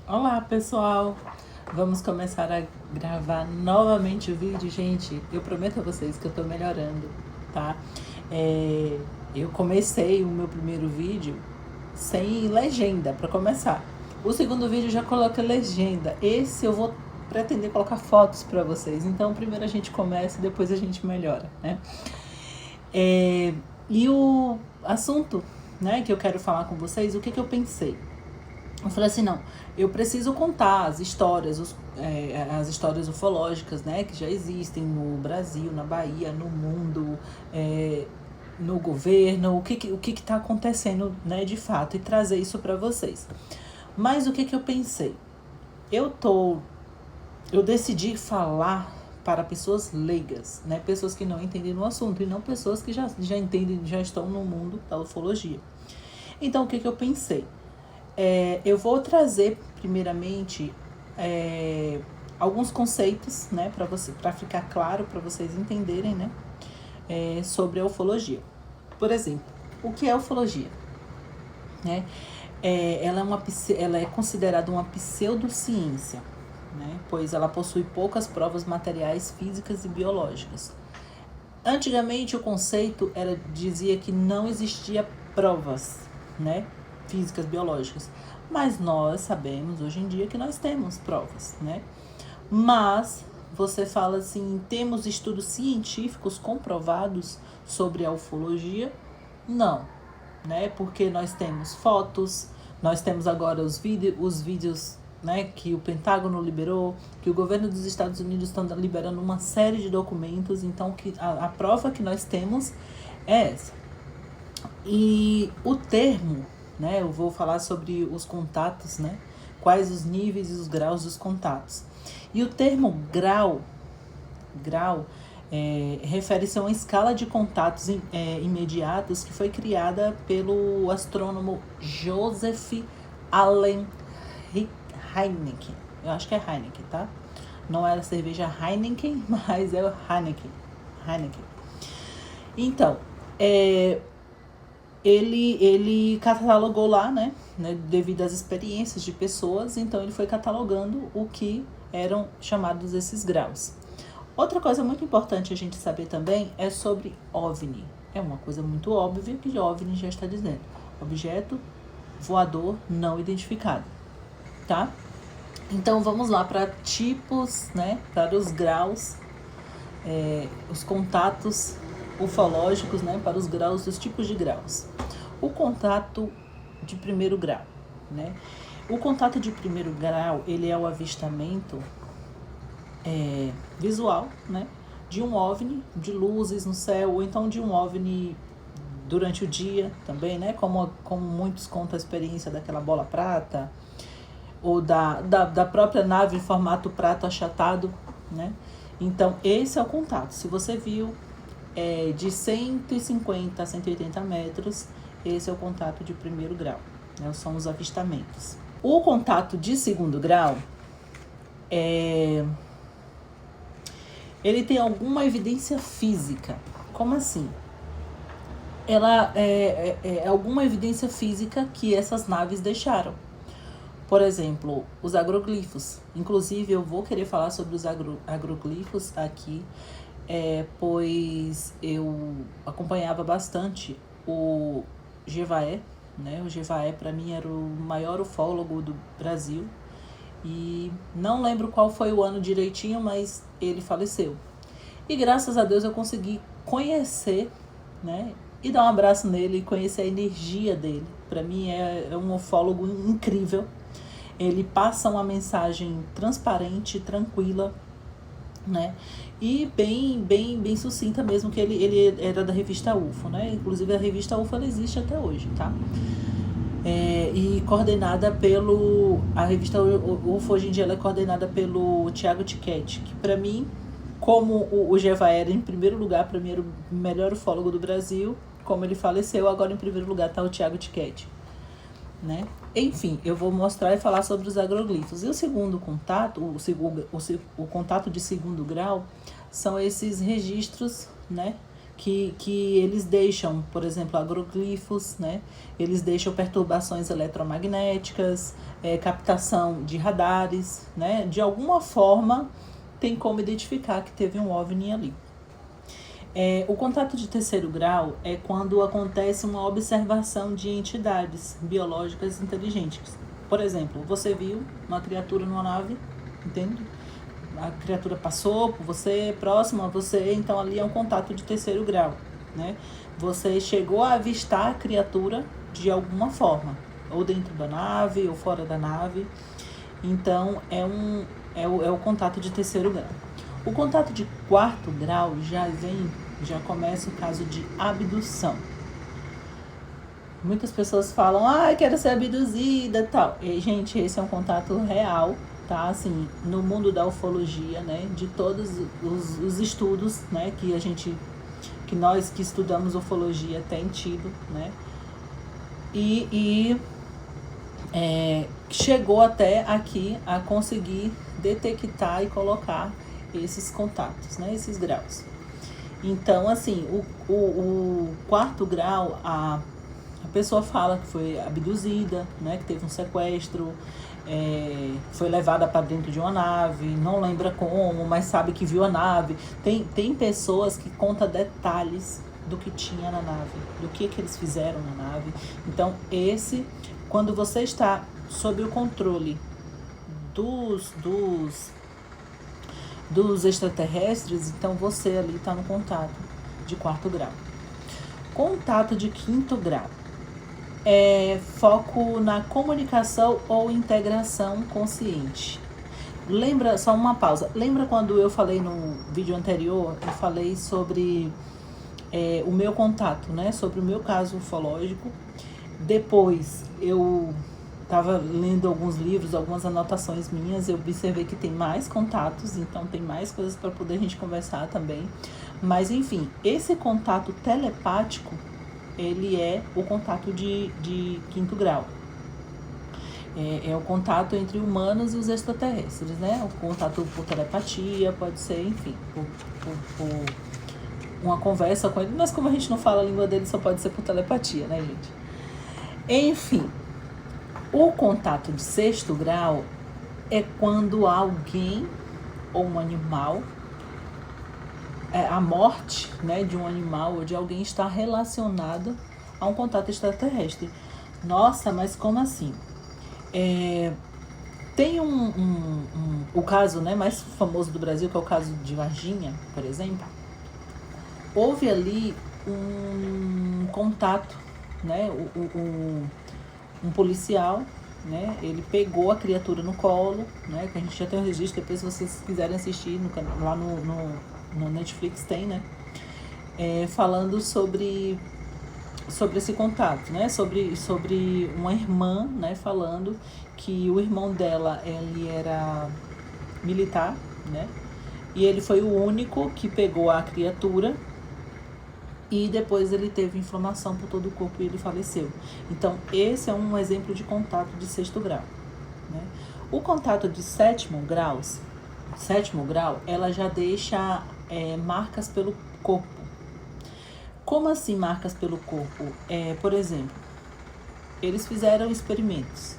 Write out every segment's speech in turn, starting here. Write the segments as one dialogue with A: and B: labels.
A: Olá, pessoal! Vamos começar a gravar novamente o vídeo, gente. Eu prometo a vocês que eu tô melhorando, tá? Eu comecei o meu primeiro vídeo sem legenda, para começar. O segundo vídeo já coloca legenda. Esse eu vou pretender colocar fotos para vocês. Então, primeiro a gente começa e depois a gente melhora, né? E o assunto, né, que eu quero falar com vocês, o que eu pensei? Eu falei assim, não, eu preciso contar as histórias, as histórias ufológicas, né, que já existem no Brasil, na Bahia, no mundo, no governo, o que está acontecendo, né, de fato, e trazer isso para vocês. Mas o que eu pensei? Eu decidi falar para pessoas leigas, né, pessoas que não entendem no assunto, e não pessoas que já entendem, já estão no mundo da ufologia. Então, o que eu pensei? Eu vou trazer, primeiramente, alguns conceitos, né, para ficar claro, para vocês entenderem, né, sobre a ufologia. Por exemplo, o que é ufologia? Né? Ela é considerada uma pseudociência, né, pois ela possui poucas provas materiais, físicas e biológicas. Antigamente, o conceito dizia que não existia provas, né, físicas, biológicas. Mas nós sabemos hoje em dia que nós temos provas, né? Mas você fala assim, temos estudos científicos comprovados sobre a ufologia? Não, né? Porque nós temos fotos, nós temos agora os vídeos, né, que o Pentágono liberou, que o governo dos Estados Unidos está liberando uma série de documentos. Então, a prova que nós temos é essa. E o termo, né, eu vou falar sobre os contatos, né, quais os níveis e os graus dos contatos. E o termo grau refere-se a uma escala de contatos imediatos que foi criada pelo astrônomo Joseph Allen Heineken. Eu acho que é Heineken, tá? Não era a cerveja Heineken, mas é o Heineken. Então, ele catalogou lá, né, devido às experiências de pessoas, então ele foi catalogando o que eram chamados esses graus. Outra coisa muito importante a gente saber também é sobre OVNI. É uma coisa muito óbvia que OVNI já está dizendo. Objeto voador não identificado, tá? Então vamos lá para tipos, né, para os graus, os contatos ufológicos, né, para os graus, os tipos de graus. O contato de primeiro grau, né? O contato de primeiro grau, ele é o avistamento visual, né, de um OVNI, de luzes no céu, ou então de um OVNI durante o dia também, né, como muitos contam a experiência daquela bola prata, ou da própria nave em formato prato achatado, né? Então, esse é o contato. Se você viu de 150 a 180 metros, esse é o contato de primeiro grau, né? São os avistamentos. O contato de segundo grau ele tem alguma evidência física. Como assim? Ela é alguma evidência física que essas naves deixaram. Por exemplo, os agroglifos. Inclusive, eu vou querer falar sobre os agroglifos aqui, pois eu acompanhava bastante o Jevaé, né? O Jevaé, para mim, era o maior ufólogo do Brasil. E não lembro qual foi o ano direitinho, mas ele faleceu. E graças a Deus eu consegui conhecer, né, e dar um abraço nele e conhecer a energia dele. Para mim é um ufólogo incrível. Ele passa uma mensagem transparente, tranquila, né, e bem sucinta mesmo, que ele era da revista UFO, né? Inclusive a revista UFO ela existe até hoje, tá? E coordenada pelo... A revista UFO hoje em dia ela é coordenada pelo Thiago Tiquete, que para mim, como o Geva era em primeiro lugar, para mim era o melhor ufólogo do Brasil, como ele faleceu, agora em primeiro lugar está o Thiago Tiquete, né? Enfim, eu vou mostrar e falar sobre os agroglifos. E o segundo contato, o contato de segundo grau, são esses registros, né, que eles deixam, por exemplo, agroglifos, né? Eles deixam perturbações eletromagnéticas, captação de radares, né? De alguma forma tem como identificar que teve um OVNI ali. O contato de terceiro grau é quando acontece uma observação de entidades biológicas inteligentes. Por exemplo, você viu uma criatura numa nave, entende? A criatura passou por você, próximo a você, então ali é um contato de terceiro grau, né? Você chegou a avistar a criatura de alguma forma, ou dentro da nave, ou fora da nave. Então, é o contato de terceiro grau. O contato de quarto grau já começa o caso de abdução. Muitas pessoas falam, quero ser abduzida e tal. E, gente, esse é um contato real, tá? Assim, no mundo da ufologia, né? De todos os estudos, né? Que nós que estudamos ufologia tem tido, né? Chegou até aqui a conseguir detectar e colocar esses contatos, né? Esses graus. Então, assim, o quarto grau, a pessoa fala que foi abduzida, né, que teve um sequestro, foi levada para dentro de uma nave, não lembra como, mas sabe que viu a nave. Tem pessoas que contam detalhes do que tinha na nave, do que eles fizeram na nave. Então, quando você está sob o controle dos extraterrestres, então você ali está no contato de quarto grau. Contato de quinto grau foco na comunicação ou integração consciente. Lembra, só uma pausa, lembra quando eu falei no vídeo anterior, eu falei sobre o meu contato, né? Sobre o meu caso ufológico. Depois eu estava lendo alguns livros, algumas anotações minhas, eu observei que tem mais contatos, então tem mais coisas para poder a gente conversar também. Mas enfim, esse contato telepático, ele é o contato de quinto grau. É o contato entre humanos e os extraterrestres, né? O contato por telepatia, pode ser, enfim, por uma conversa com ele. Mas como a gente não fala a língua dele, só pode ser por telepatia, né, gente? Enfim, o contato de sexto grau é quando alguém ou um animal, a morte, né, de um animal ou de alguém está relacionada a um contato extraterrestre. Nossa, mas como assim? Tem o caso, né, mais famoso do Brasil, que é o caso de Varginha, por exemplo. Houve ali um contato, né, um policial, né, ele pegou a criatura no colo, né, que a gente já tem um registro, depois se vocês quiserem assistir lá no Netflix tem, né, falando sobre esse contato, né, sobre uma irmã, né, falando que o irmão dela, ele era militar, né, e ele foi o único que pegou a criatura e depois ele teve inflamação por todo o corpo e ele faleceu. Então, esse é um exemplo de contato de sexto grau, né? O contato de sétimo grau, ela já deixa marcas pelo corpo. Como assim marcas pelo corpo? Por exemplo, eles fizeram experimentos.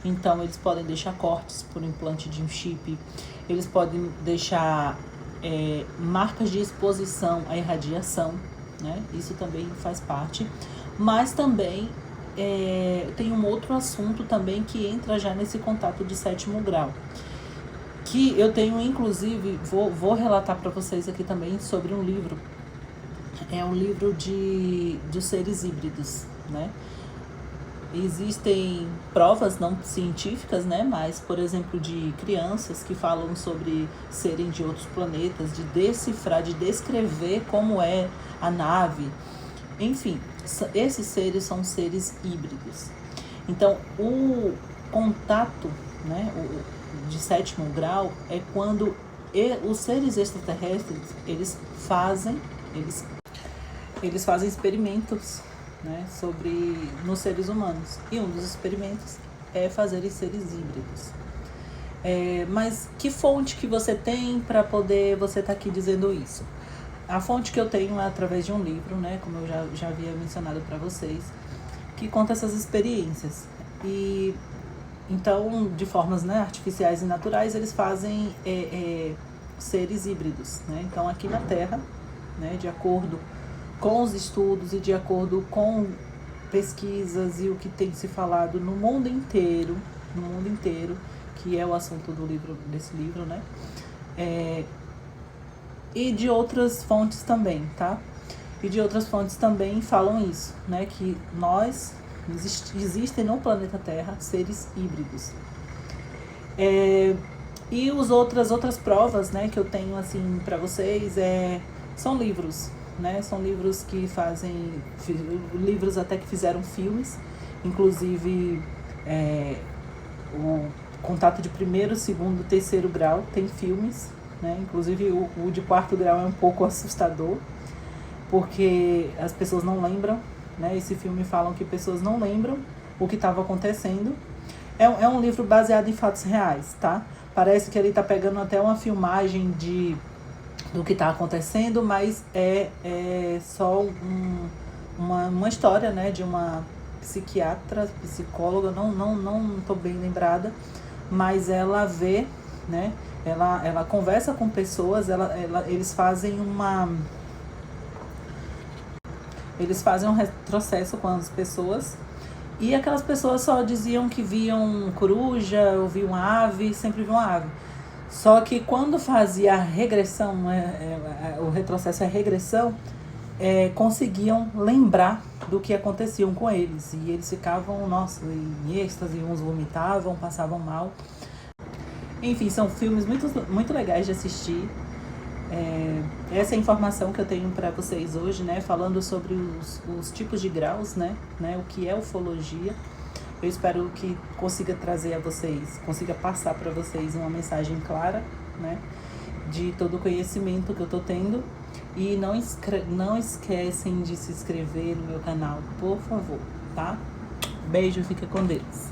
A: Então, eles podem deixar cortes por implante de um chip, eles podem deixar marcas de exposição à irradiação, né? Isso também faz parte. Mas também tem um outro assunto também que entra já nesse contato de sétimo grau, que eu tenho, inclusive, vou relatar para vocês aqui também sobre um livro. É um livro dos seres híbridos, né? Existem provas não científicas, né? Mas, por exemplo, de crianças que falam sobre serem de outros planetas, de decifrar, de descrever como é a nave. Enfim, esses seres são seres híbridos. Então, o contato, né, de sétimo grau é quando os seres extraterrestres, eles fazem experimentos, né, nos seres humanos. E um dos experimentos é fazer seres híbridos. Mas que fonte que você tem para poder você estar aqui dizendo isso? A fonte que eu tenho é através de um livro, né, como eu já havia mencionado para vocês, que conta essas experiências. E então, de formas, né, artificiais e naturais, eles fazem seres híbridos, né? Então, aqui na Terra, né, de acordo com os estudos e de acordo com pesquisas e o que tem se falado no mundo inteiro, que é o assunto desse livro, né? E de outras fontes também, tá? E de outras fontes também falam isso, né? Que existem no planeta Terra seres híbridos. E outras provas, né, que eu tenho assim para vocês são livros, né? São livros que livros até que fizeram filmes, inclusive o Contato de Primeiro, Segundo, Terceiro Grau tem filmes, né? Inclusive o de Quarto Grau é um pouco assustador, porque as pessoas não lembram, né? Esse filme falam que pessoas não lembram o que estava acontecendo. É um livro baseado em fatos reais, tá? Parece que ele está pegando até uma filmagem do que está acontecendo, mas é só uma história, né, de uma psicóloga, não estou bem lembrada, mas ela vê, né, ela conversa com pessoas, eles fazem um retrocesso com as pessoas, e aquelas pessoas só diziam que viam coruja, ou viam ave, sempre viam ave. Só que quando fazia a regressão, o retrocesso é a regressão, conseguiam lembrar do que acontecia com eles. E eles ficavam, nossa, em êxtase, uns vomitavam, passavam mal. Enfim, são filmes muito, muito legais de assistir. Essa é a informação que eu tenho para vocês hoje, né? Falando sobre os tipos de graus, né? O que é ufologia. Eu espero que consiga passar para vocês uma mensagem clara, né? De todo o conhecimento que eu tô tendo. E não esquecem de se inscrever no meu canal, por favor, tá? Beijo, fica com Deus.